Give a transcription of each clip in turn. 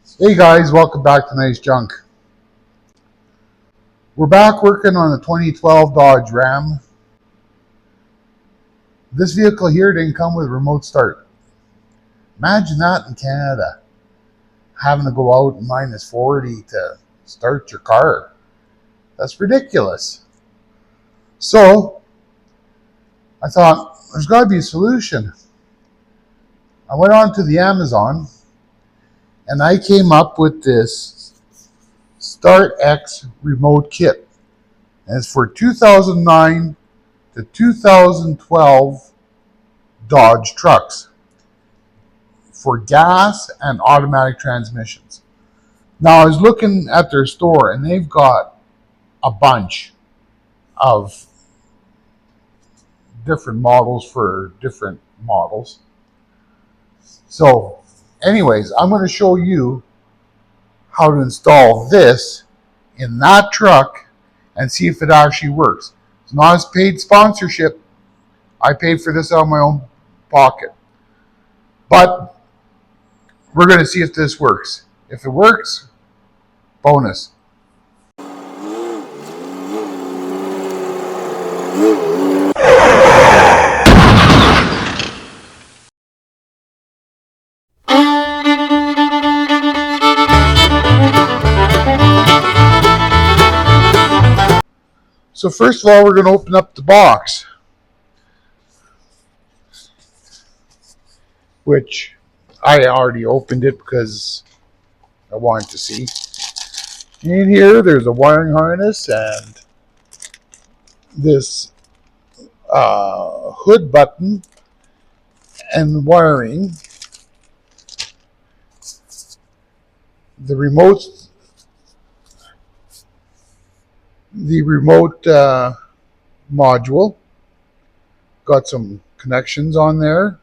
Hey guys, welcome back to Nice Junk. We're back working on the 2012 Dodge Ram. This vehicle here didn't come with remote start. Imagine that in Canada, having to go out in -40 to start your car. That's ridiculous. So I thought there's got to be a solution. I went on to the Amazon and I came up with this Start X remote kit. And it's for 2009 to 2012 Dodge trucks for gas and automatic transmissions. Now, I was looking at their store and they've got a bunch of different models for different models. So, anyways, I'm going to show you how to install this in that truck and see if it actually works. It's not a paid sponsorship. I paid for this out of my own pocket. But we're going to see if this works. If it works, bonus. So first of all, we're going to open up the box, which I already opened it because I wanted to see. In here, there's a wiring harness and this hood button and wiring. The remote module. Got some connections on there.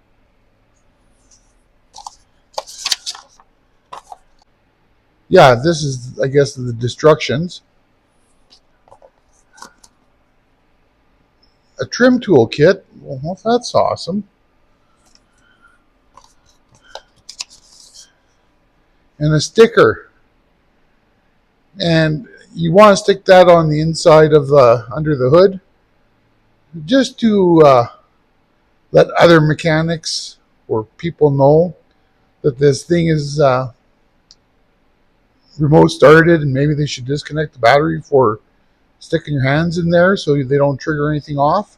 Yeah, this is, I guess, the instructions. A trim tool kit. Well, that's awesome. And a sticker. And you want to stick that on the inside of under the hood, just to let other mechanics or people know that this thing is remote started, and maybe they should disconnect the battery before sticking your hands in there so they don't trigger anything off.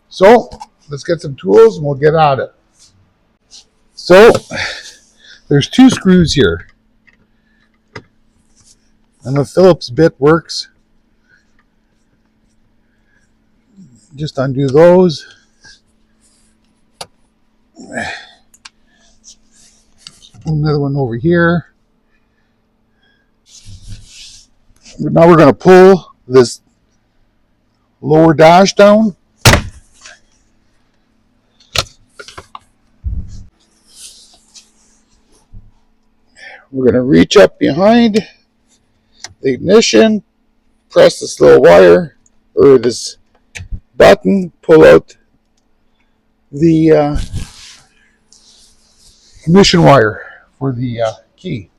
So let's get some tools and we'll get at it. So there's two screws here, and the Phillips bit works. Just undo those. Another one over here. Now we're going to pull this lower dash down. We're going to reach up behind the ignition, press this little wire or this button, pull out the ignition wire for the key.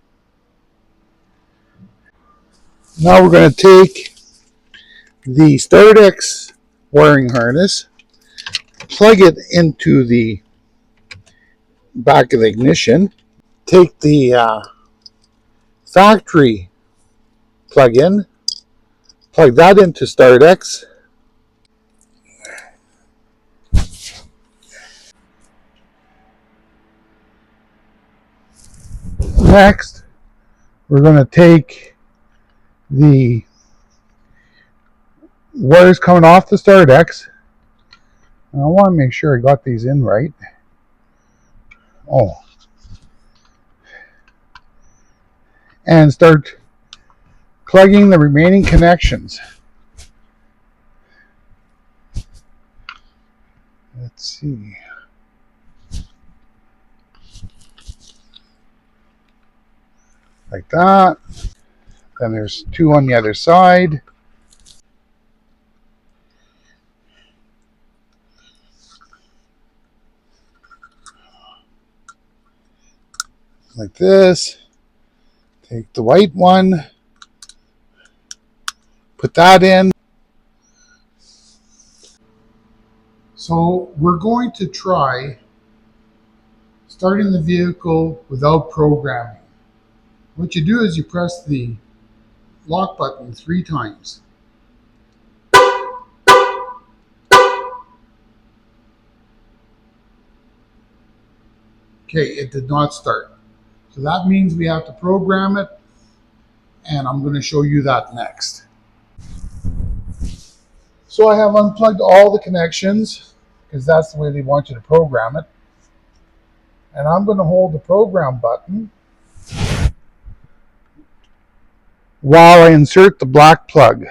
Now we're going to take the StartX wiring harness, plug it into the back of the ignition, take the factory plug-in, plug that into StartX. Next, we're going to take the wires coming off the StartX. And I want to make sure I got these in right. And start plugging the remaining connections. Let's see. Like that. Then there's two on the other side. like this. Take the white one, put that in. So we're going to try starting the vehicle without programming. What you do is you press the lock button 3 times. Okay, it did not start. So that means we have to program it, and I'm going to show you that next. So I have unplugged all the connections because that's the way they want you to program it. And I'm going to hold the program button while I insert the black plug.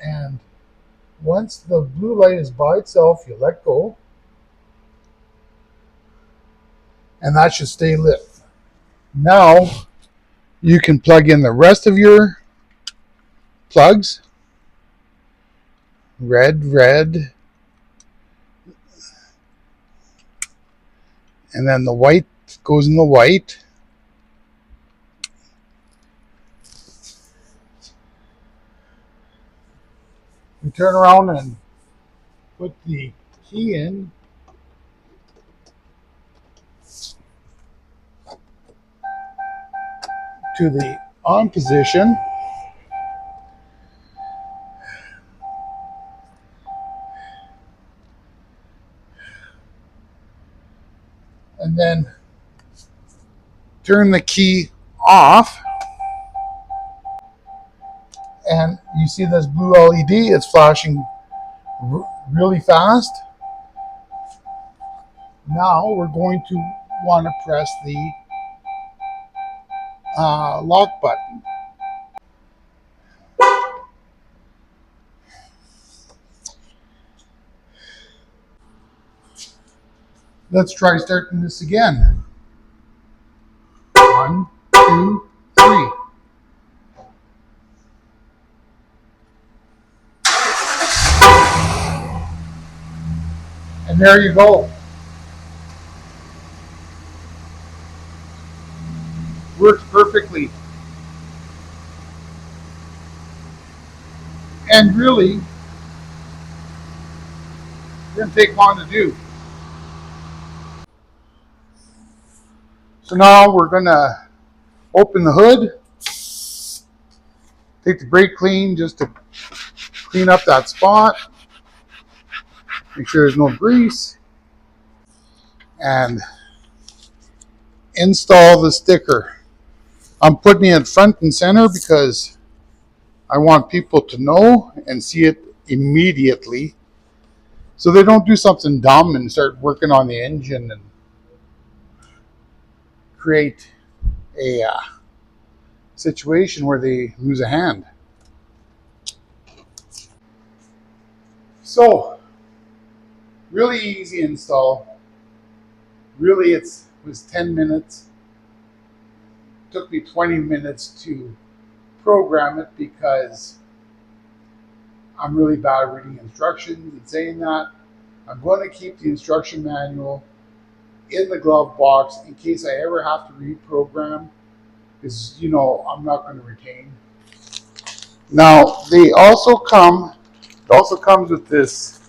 And once the blue light is by itself, you let go, and that should stay lit. Now you can plug in the rest of your plugs. Red, red, and then the white goes in the white. We turn around and put the key in to the on position. And then turn the key off. And you see this blue LED, it's flashing really fast. Now we're going to want to press the lock button. Let's try starting this again. 1, 2, 3. And there you go. Works perfectly. And really, it didn't take long to do. So now we're going to open the hood, take the brake clean just to clean up that spot, make sure there's no grease, and install the sticker. I'm putting it front and center because I want people to know and see it immediately so they don't do something dumb and start working on the engine and create a situation where they lose a hand. So, really easy install. Really, it was 10 minutes. It took me 20 minutes to program it because I'm really bad at reading instructions and saying that. I'm going to keep the instruction manual in the glove box in case I ever have to reprogram, because I'm not going to retain. Now it also comes with this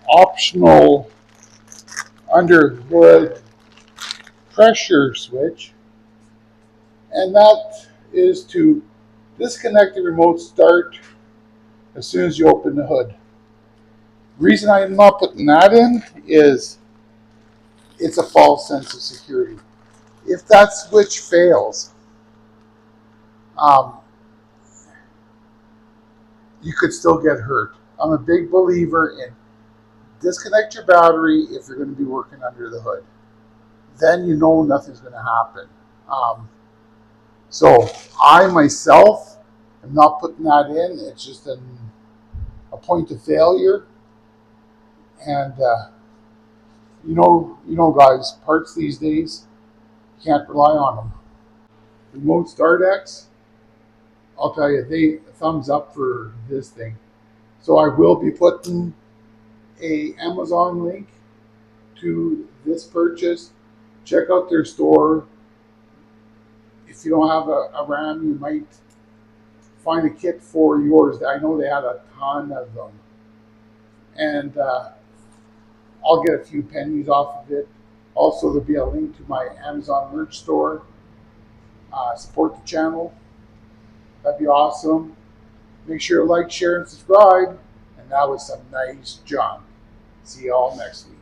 optional under hood pressure switch, and that is to disconnect the remote start as soon as you open the hood. The reason I'm not putting that in is it's a false sense of security. If that switch fails, you could still get hurt. I'm a big believer in disconnect your battery if you're going to be working under the hood. Then you know nothing's going to happen. So I myself am not putting that in. It's just a point of failure. And guys, parts these days, you can't rely on them. Remote start X, I'll tell you, they thumbs up for this thing. So I will be putting a Amazon link to this purchase. Check out their store. If you don't have a RAM, you might find a kit for yours. I know they have a ton of them, and I'll get a few pennies off of it. Also, there'll be a link to my Amazon merch store. Support the channel. That'd be awesome. Make sure to like, share, and subscribe. And that was some nice junk. See y'all next week.